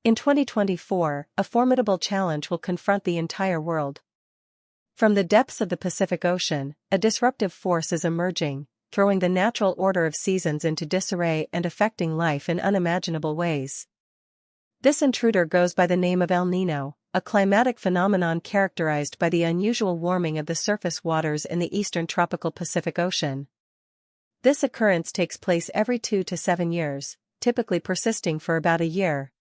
In 2024, a formidable challenge will confront the entire world. From the depths of the Pacific Ocean, a disruptive force is emerging, throwing the natural order of seasons into disarray and affecting life in unimaginable ways. This intruder goes by the name of El Niño, a climatic phenomenon characterized by the unusual warming of the surface waters in the eastern tropical Pacific Ocean. This occurrence takes place every 2 to 7 years, typically persisting for about a year.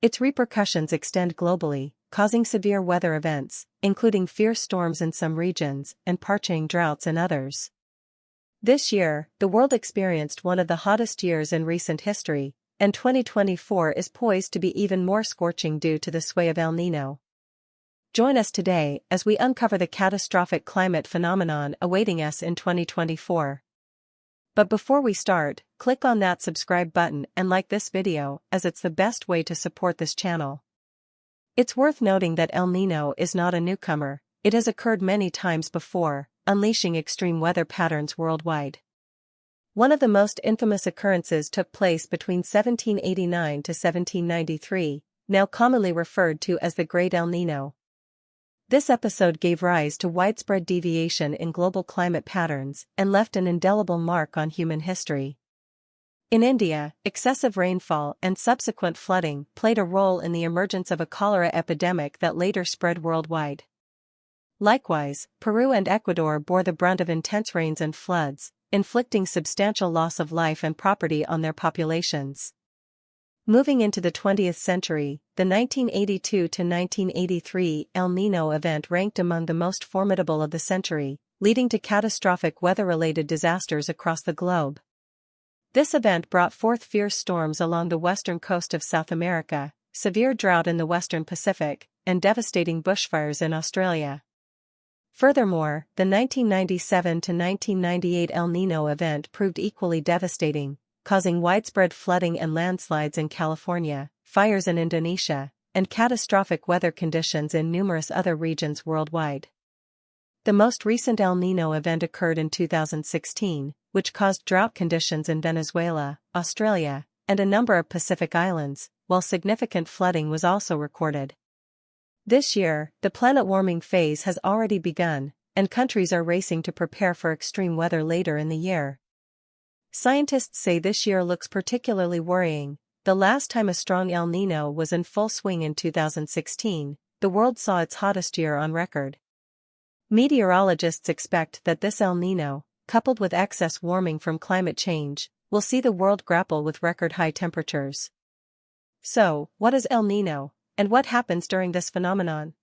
Its repercussions extend globally, causing severe weather events, including fierce storms in some regions and parching droughts in others. This year, the world experienced one of the hottest years in recent history, and 2024 is poised to be even more scorching due to the sway of El Niño. Join us today as we uncover the catastrophic climate phenomenon awaiting us in 2024. But before we start, click on that subscribe button and like this video, as it's the best way to support this channel. It's worth noting that El Niño is not a newcomer. It has occurred many times before, unleashing extreme weather patterns worldwide. One of the most infamous occurrences took place between 1789 to 1793, now commonly referred to as the Great El Niño. This episode gave rise to widespread deviation in global climate patterns and left an indelible mark on human history. In India, excessive rainfall and subsequent flooding played a role in the emergence of a cholera epidemic that later spread worldwide. Likewise, Peru and Ecuador bore the brunt of intense rains and floods, inflicting substantial loss of life and property on their populations. Moving into the 20th century, the 1982 to 1983 El Niño event ranked among the most formidable of the century, leading to catastrophic weather-related disasters across the globe. This event brought forth fierce storms along the western coast of South America, severe drought in the western Pacific, and devastating bushfires in Australia. Furthermore, the 1997 to 1998 El Niño event proved equally devastating, causing widespread flooding and landslides in California, fires in Indonesia, and catastrophic weather conditions in numerous other regions worldwide. The most recent El Niño event occurred in 2016, which caused drought conditions in Venezuela, Australia, and a number of Pacific islands, while significant flooding was also recorded. This year, the planet-warming phase has already begun, and countries are racing to prepare for extreme weather later in the year. Scientists say this year looks particularly worrying. The last time a strong El Niño was in full swing in 2016, the world saw its hottest year on record. Meteorologists expect that this El Niño, coupled with excess warming from climate change, will see the world grapple with record-high temperatures. So, what is El Niño, and what happens during this phenomenon?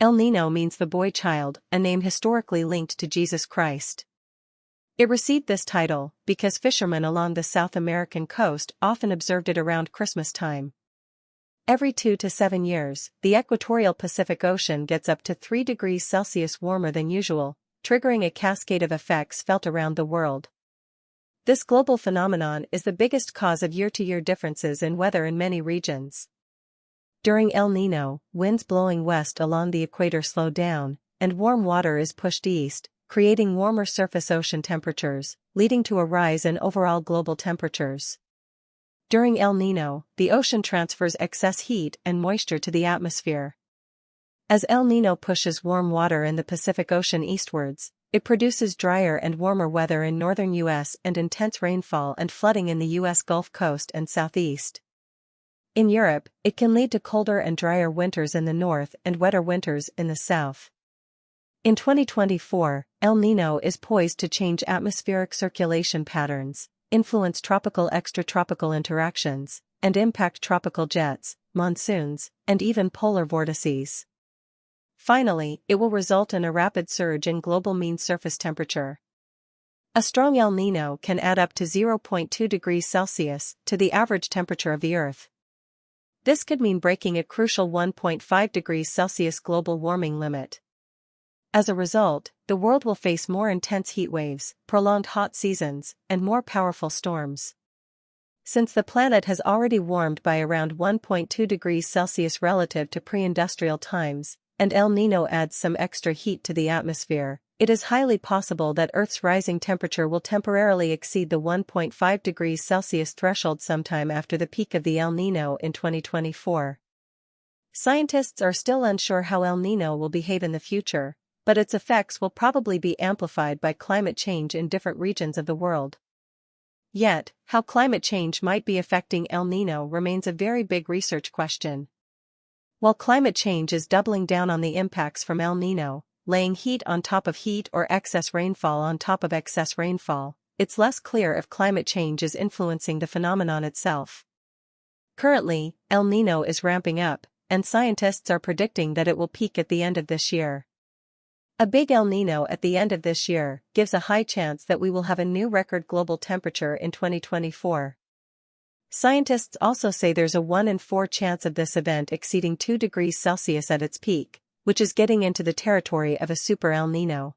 El Niño means the boy child, a name historically linked to Jesus Christ. It received this title because fishermen along the South American coast often observed it around Christmas time. Every 2 to 7 years, the equatorial Pacific Ocean gets up to 3 degrees Celsius warmer than usual, triggering a cascade of effects felt around the world. This global phenomenon is the biggest cause of year-to-year differences in weather in many regions. During El Niño, winds blowing west along the equator slow down, and warm water is pushed east, creating warmer surface ocean temperatures, leading to a rise in overall global temperatures. During El Niño, the ocean transfers excess heat and moisture to the atmosphere. As El Niño pushes warm water in the Pacific Ocean eastwards, it produces drier and warmer weather in northern U.S. and intense rainfall and flooding in the U.S. Gulf Coast and southeast. In Europe, it can lead to colder and drier winters in the north and wetter winters in the south. In 2024, El Niño is poised to change atmospheric circulation patterns, influence tropical extratropical interactions, and impact tropical jets, monsoons, and even polar vortices. Finally, it will result in a rapid surge in global mean surface temperature. A strong El Niño can add up to 0.2 degrees Celsius to the average temperature of the Earth. This could mean breaking a crucial 1.5 degrees Celsius global warming limit. As a result, the world will face more intense heat waves, prolonged hot seasons, and more powerful storms. Since the planet has already warmed by around 1.2 degrees Celsius relative to pre-industrial times, and El Niño adds some extra heat to the atmosphere, it is highly possible that Earth's rising temperature will temporarily exceed the 1.5 degrees Celsius threshold sometime after the peak of the El Niño in 2024. Scientists are still unsure how El Niño will behave in the future, but its effects will probably be amplified by climate change in different regions of the world. Yet, how climate change might be affecting El Niño remains a very big research question. While climate change is doubling down on the impacts from El Niño, laying heat on top of heat or excess rainfall on top of excess rainfall, it's less clear if climate change is influencing the phenomenon itself. Currently, El Niño is ramping up, and scientists are predicting that it will peak at the end of this year. A big El Niño at the end of this year gives a high chance that we will have a new record global temperature in 2024. Scientists also say there's a 1 in 4 chance of this event exceeding 2 degrees Celsius at its peak, which is getting into the territory of a super El Niño.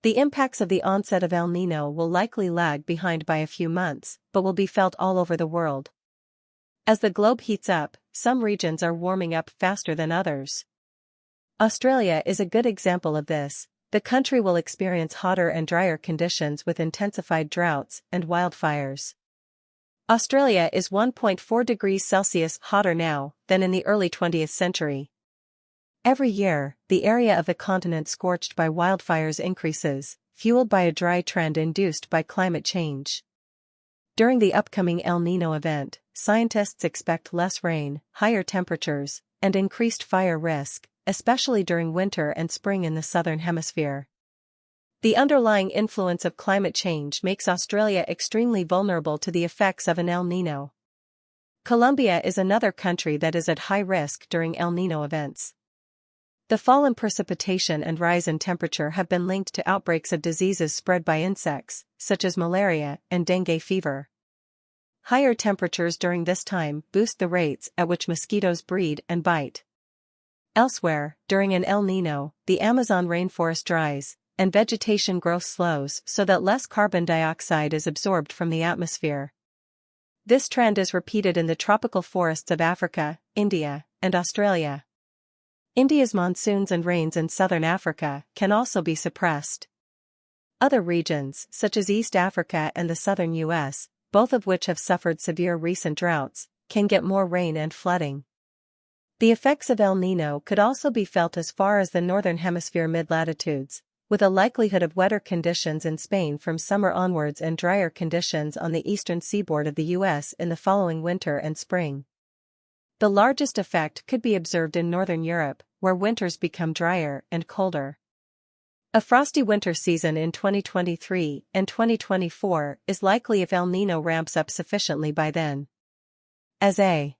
The impacts of the onset of El Niño will likely lag behind by a few months, but will be felt all over the world. As the globe heats up, some regions are warming up faster than others. Australia is a good example of this. The country will experience hotter and drier conditions with intensified droughts and wildfires. Australia is 1.4 degrees Celsius hotter now than in the early 20th century. Every year, the area of the continent scorched by wildfires increases, fueled by a dry trend induced by climate change. During the upcoming El Niño event, scientists expect less rain, higher temperatures, and increased fire risk, especially during winter and spring in the southern hemisphere. The underlying influence of climate change makes Australia extremely vulnerable to the effects of an El Niño. Colombia is another country that is at high risk during El Niño events. The fall in precipitation and rise in temperature have been linked to outbreaks of diseases spread by insects, such as malaria and dengue fever. Higher temperatures during this time boost the rates at which mosquitoes breed and bite. Elsewhere, during an El Niño, the Amazon rainforest dries, and vegetation growth slows so that less carbon dioxide is absorbed from the atmosphere. This trend is repeated in the tropical forests of Africa, India, and Australia. India's monsoons and rains in southern Africa can also be suppressed. Other regions, such as East Africa and the southern U.S., both of which have suffered severe recent droughts, can get more rain and flooding. The effects of El Niño could also be felt as far as the northern hemisphere mid-latitudes, with a likelihood of wetter conditions in Spain from summer onwards and drier conditions on the eastern seaboard of the U.S. in the following winter and spring. The largest effect could be observed in northern Europe, where winters become drier and colder. A frosty winter season in 2023 and 2024 is likely if El Niño ramps up sufficiently by then. As a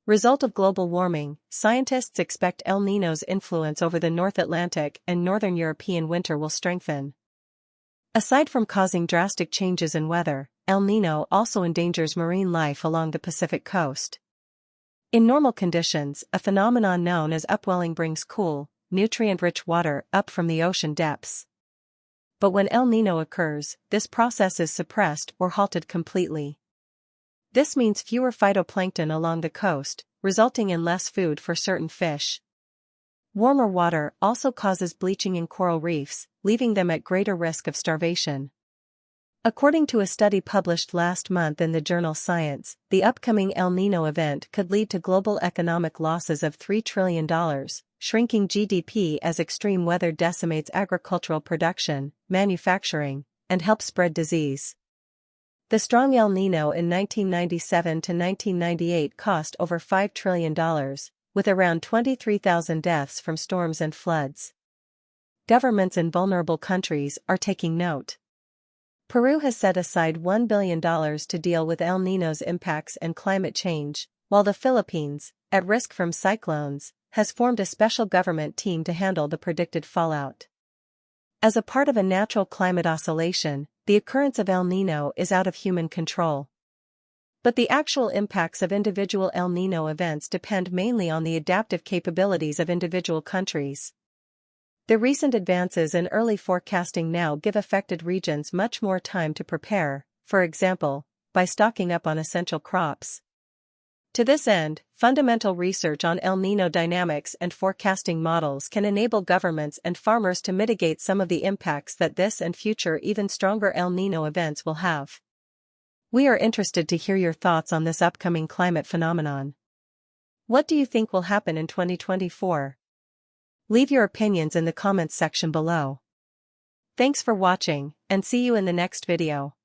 result of global warming, scientists expect El Niño's influence over the North Atlantic and Northern European winter will strengthen. Aside from causing drastic changes in weather, El Niño also endangers marine life along the Pacific coast. In normal conditions, a phenomenon known as upwelling brings cool, nutrient-rich water up from the ocean depths. But when El Niño occurs, this process is suppressed or halted completely. This means fewer phytoplankton along the coast, resulting in less food for certain fish. Warmer water also causes bleaching in coral reefs, leaving them at greater risk of starvation. According to a study published last month in the journal Science, the upcoming El Niño event could lead to global economic losses of $3 trillion, shrinking GDP as extreme weather decimates agricultural production, manufacturing, and helps spread disease. The strong El Niño in 1997 to 1998 cost over $5 trillion, with around 23,000 deaths from storms and floods. Governments in vulnerable countries are taking note. Peru has set aside $1 billion to deal with El Niño's impacts and climate change, while the Philippines, at risk from cyclones, has formed a special government team to handle the predicted fallout. As a part of a natural climate oscillation, the occurrence of El Niño is out of human control. But the actual impacts of individual El Niño events depend mainly on the adaptive capabilities of individual countries. The recent advances in early forecasting now give affected regions much more time to prepare, for example, by stocking up on essential crops. To this end, fundamental research on El Niño dynamics and forecasting models can enable governments and farmers to mitigate some of the impacts that this and future even stronger El Niño events will have. We are interested to hear your thoughts on this upcoming climate phenomenon. What do you think will happen in 2024? Leave your opinions in the comments section below. Thanks for watching, and see you in the next video.